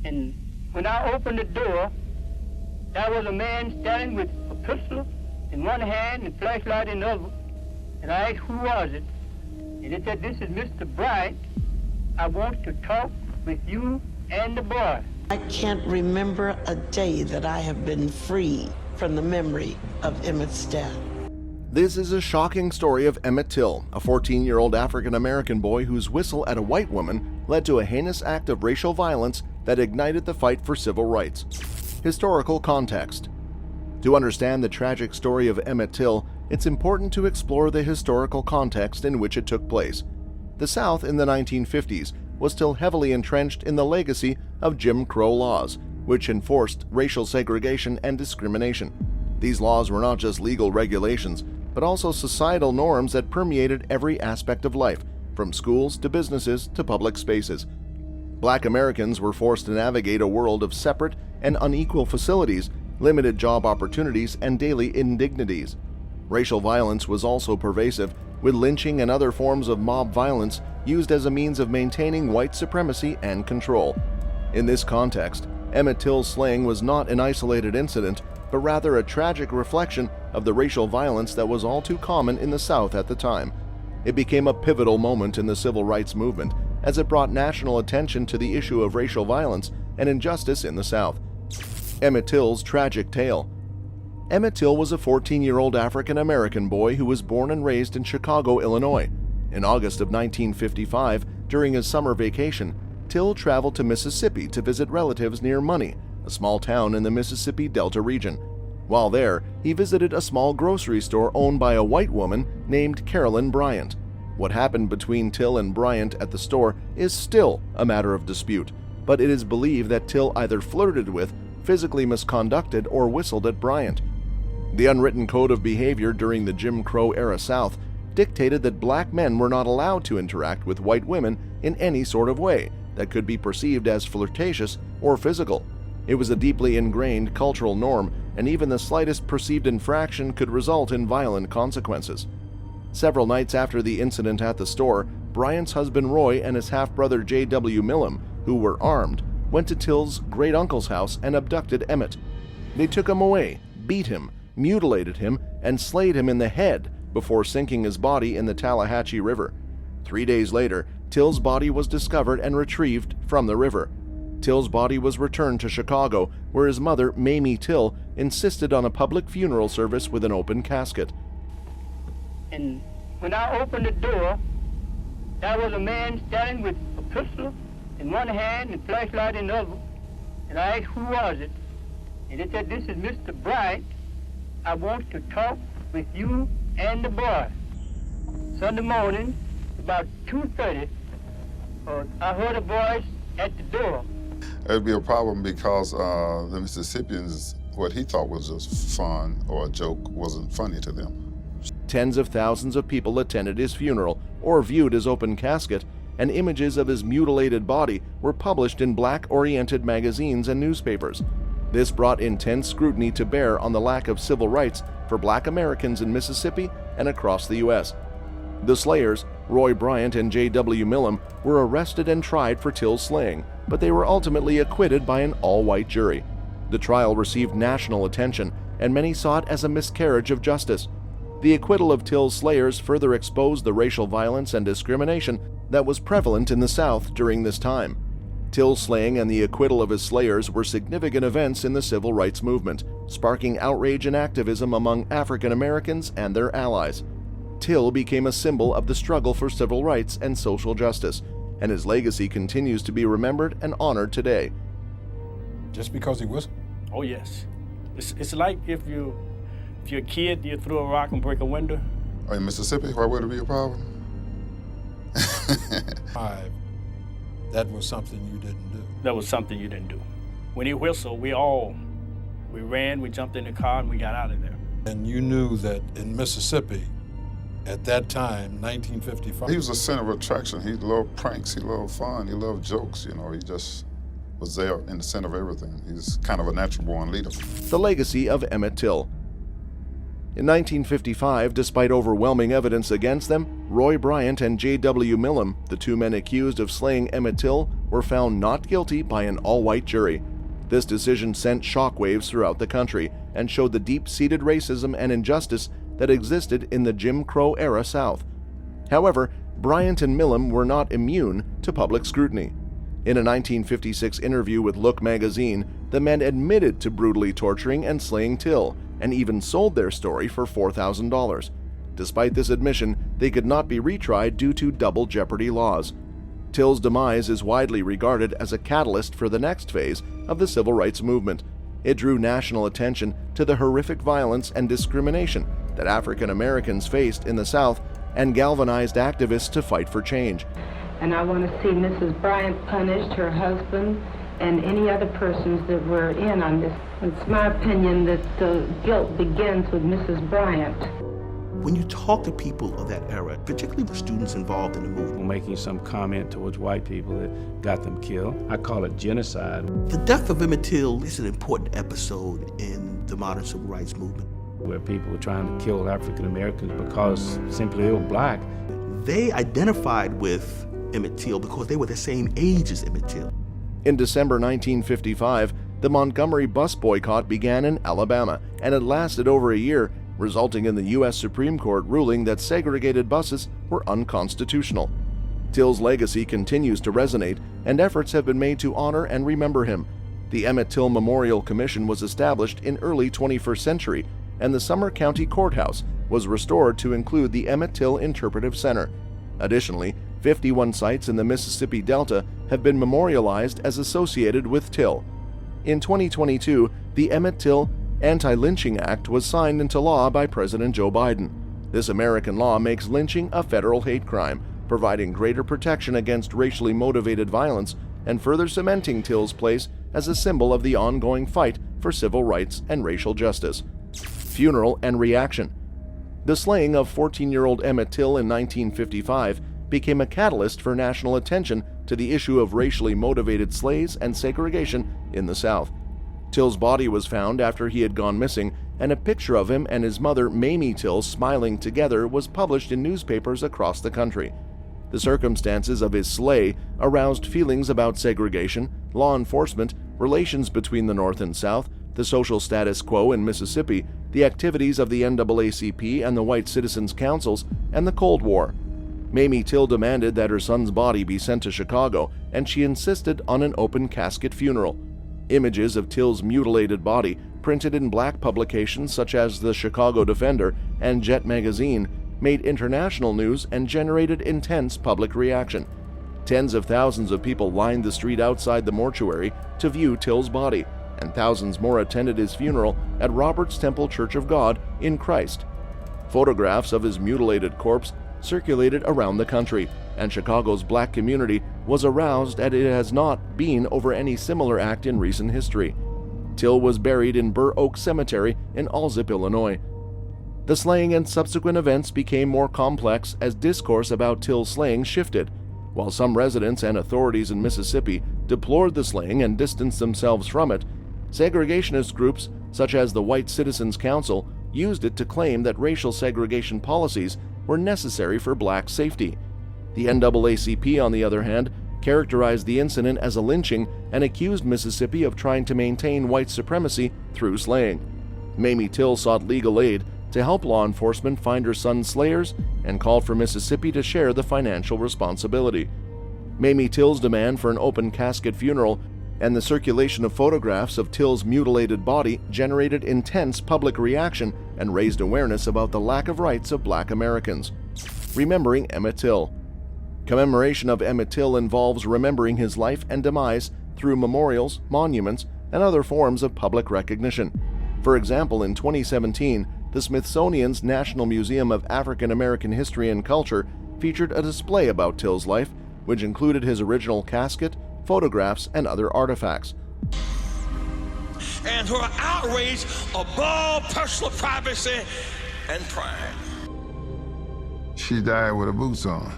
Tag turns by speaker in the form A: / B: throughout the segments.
A: And when I opened the door, there was a man standing with a pistol in one hand and flashlight in the other. And I asked, who was it? And it said, this is Mr. Bryant. I want to talk with you and the boy.
B: I can't remember a day that I have been free from the memory of Emmett's death.
C: This is a shocking story of Emmett Till, a 14-year-old African-American boy whose whistle at a white woman led to a heinous act of racial violence that ignited the fight for civil rights. Historical context. To understand the tragic story of Emmett Till, it's important to explore the historical context in which it took place. The South in the 1950s was still heavily entrenched in the legacy of Jim Crow laws, which enforced racial segregation and discrimination. These laws were not just legal regulations, but also societal norms that permeated every aspect of life, from schools to businesses to public spaces. Black Americans were forced to navigate a world of separate and unequal facilities, limited job opportunities, and daily indignities. Racial violence was also pervasive, with lynching and other forms of mob violence used as a means of maintaining white supremacy and control. In this context, Emmett Till's slaying was not an isolated incident, but rather a tragic reflection of the racial violence that was all too common in the South at the time. It became a pivotal moment in the civil rights movement, as it brought national attention to the issue of racial violence and injustice in the South. Emmett Till's tragic tale. Emmett Till was a 14-year-old African-American boy who was born and raised in Chicago, Illinois. In August of 1955, during his summer vacation, Till traveled to Mississippi to visit relatives near Money, a small town in the Mississippi Delta region. While there, he visited a small grocery store owned by a white woman named Carolyn Bryant. What happened between Till and Bryant at the store is still a matter of dispute, but it is believed that Till either flirted with, physically misconducted, or whistled at Bryant. The unwritten code of behavior during the Jim Crow era South dictated that black men were not allowed to interact with white women in any sort of way that could be perceived as flirtatious or physical. It was a deeply ingrained cultural norm, and even the slightest perceived infraction could result in violent consequences. Several nights after the incident at the store, Bryant's husband Roy and his half-brother J.W. Millam, who were armed, went to Till's great-uncle's house and abducted Emmett. They took him away, beat him, mutilated him, and slayed him in the head before sinking his body in the Tallahatchie River. 3 days later, Till's body was discovered and retrieved from the river. Till's body was returned to Chicago, where his mother, Mamie Till, insisted on a public funeral service with an open casket.
A: And when I opened the door, there was a man standing with a pistol in one hand and flashlight in the other. And I asked, who was it? And it said, this is Mr. Bryant. I want to talk with you and the boy. Sunday morning, about 2:30, I heard a voice at the door.
D: It would be a problem because the Mississippians, what he thought was just fun or a joke, wasn't funny to them.
C: Tens of thousands of people attended his funeral or viewed his open casket, and images of his mutilated body were published in black-oriented magazines and newspapers. This brought intense scrutiny to bear on the lack of civil rights for black Americans in Mississippi and across the U.S. The slayers, Roy Bryant and J.W. Millam, were arrested and tried for Till's slaying, but they were ultimately acquitted by an all-white jury. The trial received national attention, and many saw it as a miscarriage of justice. The acquittal of Till's slayers further exposed the racial violence and discrimination that was prevalent in the South during this time. Till's slaying and the acquittal of his slayers were significant events in the civil rights movement, sparking outrage and activism among African Americans and their allies. Till became a symbol of the struggle for civil rights and social justice, and his legacy continues to be remembered and honored today.
E: Just because he whistled?
F: Oh yes. It's like if you're a kid, you throw a rock and break a window.
D: In Mississippi, why would it be a problem?
E: That was something you didn't do.
F: That was something you didn't do. When he whistled, we ran, we jumped in the car, and we got out of there.
E: And you knew that in Mississippi, at that time, 1955.
D: He was a center of attraction. He loved pranks, he loved fun, he loved jokes, you know, he just was there in the center of everything. He's kind of a natural-born leader.
C: The legacy of Emmett Till. In 1955, despite overwhelming evidence against them, Roy Bryant and J.W. Millam, the two men accused of slaying Emmett Till, were found not guilty by an all-white jury. This decision sent shockwaves throughout the country and showed the deep-seated racism and injustice that existed in the Jim Crow era South. However, Bryant and Milam were not immune to public scrutiny. In a 1956 interview with Look magazine, the men admitted to brutally torturing and slaying Till, and even sold their story for $4,000. Despite this admission, they could not be retried due to double jeopardy laws. Till's demise is widely regarded as a catalyst for the next phase of the civil rights movement. It drew national attention to the horrific violence and discrimination that African Americans faced in the South and galvanized activists to fight for change.
G: And I want to see Mrs. Bryant punished, her husband, and any other persons that were in on this. It's my opinion that the guilt begins with Mrs. Bryant.
H: When you talk to people of that era, particularly the students involved in the movement,
I: making some comment towards white people that got them killed, I call it genocide.
H: The death of Emmett Till is an important episode in the modern civil rights movement.
I: Where people were trying to kill African Americans because simply they were black.
H: They identified with Emmett Till because they were the same age as Emmett Till.
C: In December 1955, the Montgomery bus boycott began in Alabama, and it lasted over a year, resulting in the U.S. Supreme Court ruling that segregated buses were unconstitutional. Till's legacy continues to resonate, and efforts have been made to honor and remember him. The Emmett Till Memorial Commission was established in early 21st century, and the Sumner County Courthouse was restored to include the Emmett Till Interpretive Center. Additionally, 51 sites in the Mississippi Delta have been memorialized as associated with Till. In 2022, the Emmett Till Anti-Lynching Act was signed into law by President Joe Biden. This American law makes lynching a federal hate crime, providing greater protection against racially motivated violence and further cementing Till's place as a symbol of the ongoing fight for civil rights and racial justice. Funeral and reaction. The slaying of 14-year-old Emmett Till in 1955 became a catalyst for national attention to the issue of racially motivated slayings and segregation in the South. Till's body was found after he had gone missing, and a picture of him and his mother, Mamie Till, smiling together was published in newspapers across the country. The circumstances of his slay aroused feelings about segregation, law enforcement, relations between the North and South, the social status quo in Mississippi, the activities of the NAACP and the White Citizens Councils, and the Cold War. Mamie Till demanded that her son's body be sent to Chicago, and she insisted on an open casket funeral. Images of Till's mutilated body, printed in black publications such as the Chicago Defender and Jet magazine, made international news and generated intense public reaction. Tens of thousands of people lined the street outside the mortuary to view Till's body, and thousands more attended his funeral at Robert's Temple Church of God in Christ. Photographs of his mutilated corpse circulated around the country, and Chicago's black community was aroused as it has not been over any similar act in recent history. Till was buried in Burr Oak Cemetery in Alsip, Illinois. The slaying and subsequent events became more complex as discourse about Till's slaying shifted. While some residents and authorities in Mississippi deplored the slaying and distanced themselves from it, segregationist groups such as the White Citizens Council used it to claim that racial segregation policies were necessary for black safety. The NAACP, on the other hand, characterized the incident as a lynching and accused Mississippi of trying to maintain white supremacy through slaying. Mamie Till sought legal aid to help law enforcement find her son's slayers and called for Mississippi to share the financial responsibility. Mamie Till's demand for an open casket funeral and the circulation of photographs of Till's mutilated body generated intense public reaction and raised awareness about the lack of rights of black Americans. Remembering Emmett Till. Commemoration of Emmett Till involves remembering his life and demise through memorials, monuments, and other forms of public recognition. For example, in 2017, the Smithsonian's National Museum of African American History and Culture featured a display about Till's life, which included his original casket, photographs, and other artifacts.
J: And her outrage above personal privacy and pride.
D: She died with her boots on.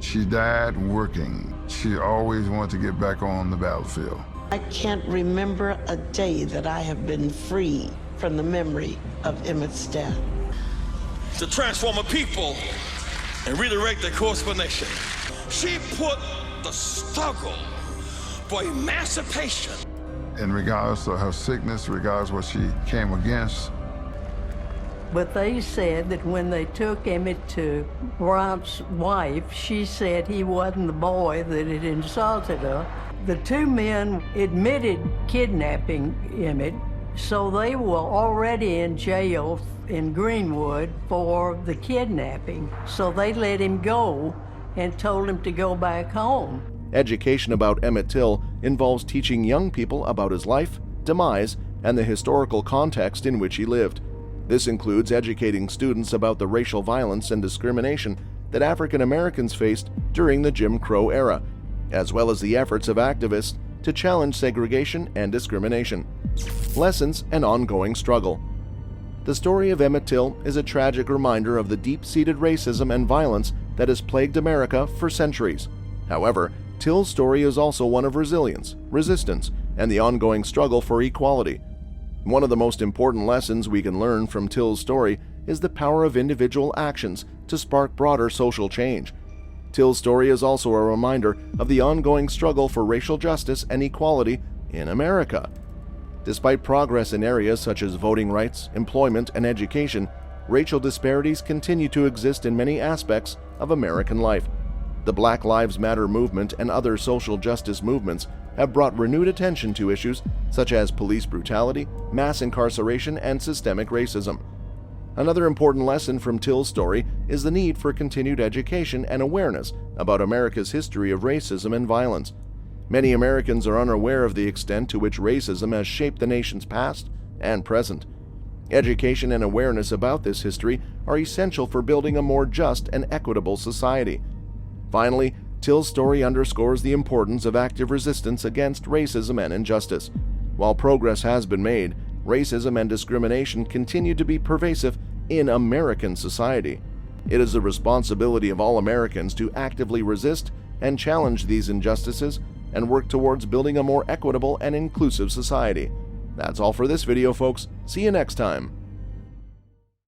D: She died working. She always wanted to get back on the battlefield.
B: I can't remember a day that I have been free from the memory of Emmett's death.
J: To transform a people and redirect their course for nation. She put of the struggle for emancipation.
D: And regardless of her sickness, regardless of what she came against.
K: But they said that when they took Emmett to Bryant's wife, she said he wasn't the boy that had insulted her. The two men admitted kidnapping Emmett, so they were already in jail in Greenwood for the kidnapping. So they let him go and told him to go back home.
C: Education about Emmett Till involves teaching young people about his life, demise, and the historical context in which he lived. This includes educating students about the racial violence and discrimination that African Americans faced during the Jim Crow era, as well as the efforts of activists to challenge segregation and discrimination. Lessons and ongoing struggle. The story of Emmett Till is a tragic reminder of the deep-seated racism and violence that has plagued America for centuries. However, Till's story is also one of resilience, resistance, and the ongoing struggle for equality. One of the most important lessons we can learn from Till's story is the power of individual actions to spark broader social change. Till's story is also a reminder of the ongoing struggle for racial justice and equality in America. Despite progress in areas such as voting rights, employment, and education, racial disparities continue to exist in many aspects of American life. The Black Lives Matter movement and other social justice movements have brought renewed attention to issues such as police brutality, mass incarceration, and systemic racism. Another important lesson from Till's story is the need for continued education and awareness about America's history of racism and violence. Many Americans are unaware of the extent to which racism has shaped the nation's past and present. Education and awareness about this history are essential for building a more just and equitable society. Finally, Till's story underscores the importance of active resistance against racism and injustice. While progress has been made, racism and discrimination continue to be pervasive in American society. It is the responsibility of all Americans to actively resist and challenge these injustices and work towards building a more equitable and inclusive society. That's all for this video, folks. See you next time.